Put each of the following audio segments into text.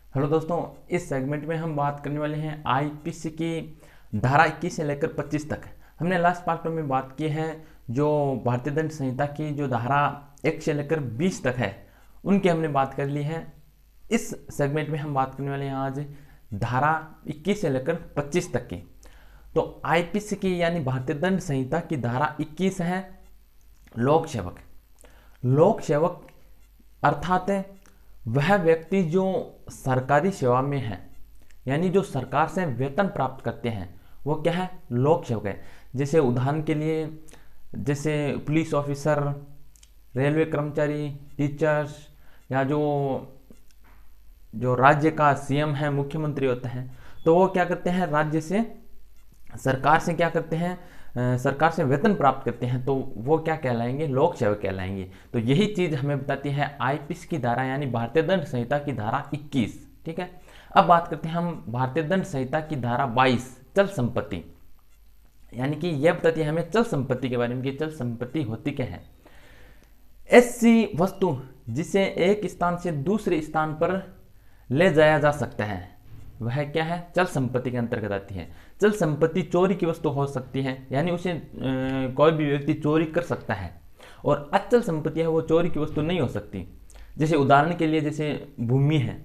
Hello दोस्तों, इस segment में हम बात करने वाले हैं आईपीसी की धारा 21 से लेकर 25 तक। हमने लास्ट पार्ट में बात की है जो भारतीय दंड संहिता की जो धारा 1 से लेकर 20 तक है उनकी हमने बात कर ली है। इस सेगमेंट में हम बात करने वाले हैं आज धारा 21 से लेकर 25 तक की। तो आईपीसी की यानी भारतीय दंड संहिता की धारा 21 है लोक सेवक। लोक सेवक अर्थात वह व्यक्ति जो सरकारी सेवा में है, यानी जो सरकार से वेतन प्राप्त करते हैं, वो क्या है, लोक सेवक है। जैसे उदाहरण के लिए जैसे पुलिस ऑफिसर, रेलवे कर्मचारी, टीचर्स, या जो जो राज्य का सीएम है, मुख्यमंत्री होते हैं, तो वो क्या करते हैं, राज्य से सरकार से क्या करते हैं, सरकार से वेतन प्राप्त करते हैं, तो वो क्या कहलाएंगे, लोक सेवक कहलाएंगे। तो यही चीज हमें बताती है आईपीसी की धारा यानी भारतीय दंड संहिता की धारा 21। ठीक है, अब बात करते हैं हम भारतीय दंड संहिता की धारा 22 चल संपत्ति, यानी कि यह बताती है हमें चल संपत्ति के बारे में कि चल संपत्ति होती क्या है। ऐसी वस्तु जिसे एक स्थान से दूसरे स्थान पर ले जाया जा सकता है वह क्या है, चल संपत्ति के अंतर्गत आती है। चल संपत्ति चोरी की वस्तु हो सकती है, यानी उसे कोई भी व्यक्ति चोरी कर सकता है, और अचल संपत्ति है वो चोरी की वस्तु नहीं हो सकती। जैसे उदाहरण के लिए जैसे भूमि है,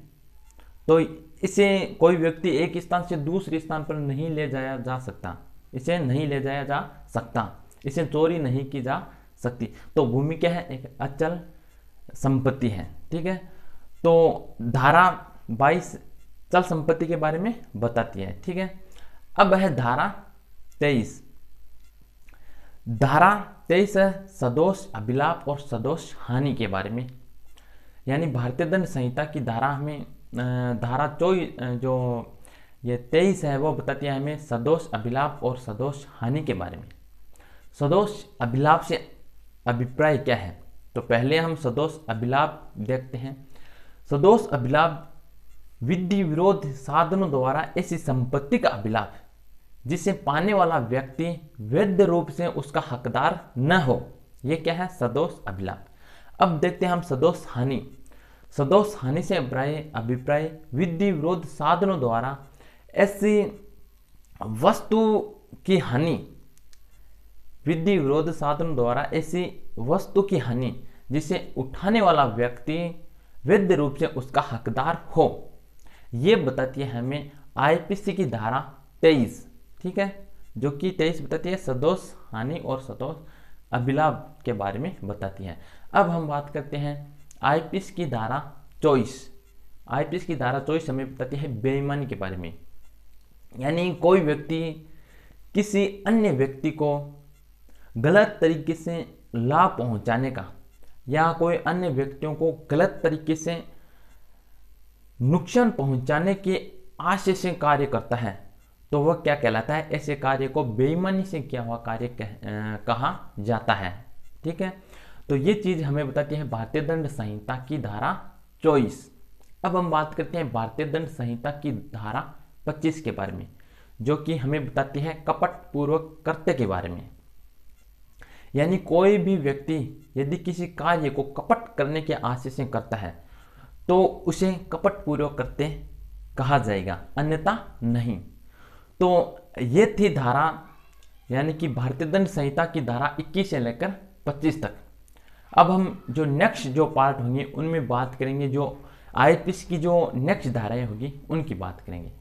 तो इसे कोई व्यक्ति एक स्थान से दूसरे स्थान पर नहीं ले जाया जा सकता, इसे नहीं ले जाया जा सकता, इसे चोरी नहीं की जा सकती। तो भूमि क्या है, एक अचल संपत्ति है। ठीक है, तो धारा 22 चल संपत्ति के बारे में बताती है। ठीक है, अब है धारा 23। धारा 23 है सदोष अभिलाप और सदोष हानि के बारे में, यानी भारतीय दंड संहिता की धारा हमें धारा 24 जो ये 23 है वो बताती है हमें सदोष अभिलाप और सदोष हानि के बारे में। सदोष अभिलाप से अभिप्राय क्या है, तो पहले हम सदोष अभिलाप देखते हैं। सदोष अभिलाप विधि विरोध साधनों द्वारा ऐसी संपत्ति का अभिलाप जिसे पाने वाला व्यक्ति वैध रूप से उसका हकदार न हो, यह क्या है, सदोष अभिलाप। अब देखते हैं हम सदोष हानि। सदोष हानि से अभिप्राय विधि विरोध साधनों द्वारा ऐसी वस्तु की हानि, विधि विरोध साधनों द्वारा ऐसी वस्तु की हानि जिसे उठाने वाला व्यक्ति वैध रूप से उसका हकदार हो, ये बताती है हमें आईपीसी की धारा 23। ठीक है, जो कि 23 बताती है सदोष हानि और सदोष अभिलाप के बारे में बताती है। अब हम बात करते हैं आईपीसी की धारा 24। आईपीसी की धारा 24 हमें बताती है बेईमानी के बारे में, यानी कोई व्यक्ति किसी अन्य व्यक्ति को गलत तरीके से लाभ पहुंचाने का या कोई अन्य व्यक्तियों को गलत तरीके से नुकसान पहुंचाने के आशय से कार्य करता है, तो वह क्या कहलाता है, ऐसे कार्य को बेईमानी से किया हुआ कार्य कहा जाता है। ठीक है, तो ये चीज हमें बताती है भारतीय दंड संहिता की धारा 24। अब हम बात करते हैं भारतीय दंड संहिता की धारा 25 के बारे में, जो कि हमें बताती है कपट पूर्वक कृत्य के बारे में। यानी कोई भी व्यक्ति यदि किसी कार्य को कपट करने के आशय से करता है तो उसे कपट पूर्वक कृत्य कहा जाएगा, अन्यथा नहीं। तो ये थी धारा, यानी कि भारतीय दंड संहिता की धारा 21 से लेकर 25 तक। अब हम जो नेक्स्ट जो पार्ट होंगे उनमें बात करेंगे, जो आईपीसी की जो नेक्स्ट धाराएं होगी उनकी बात करेंगे।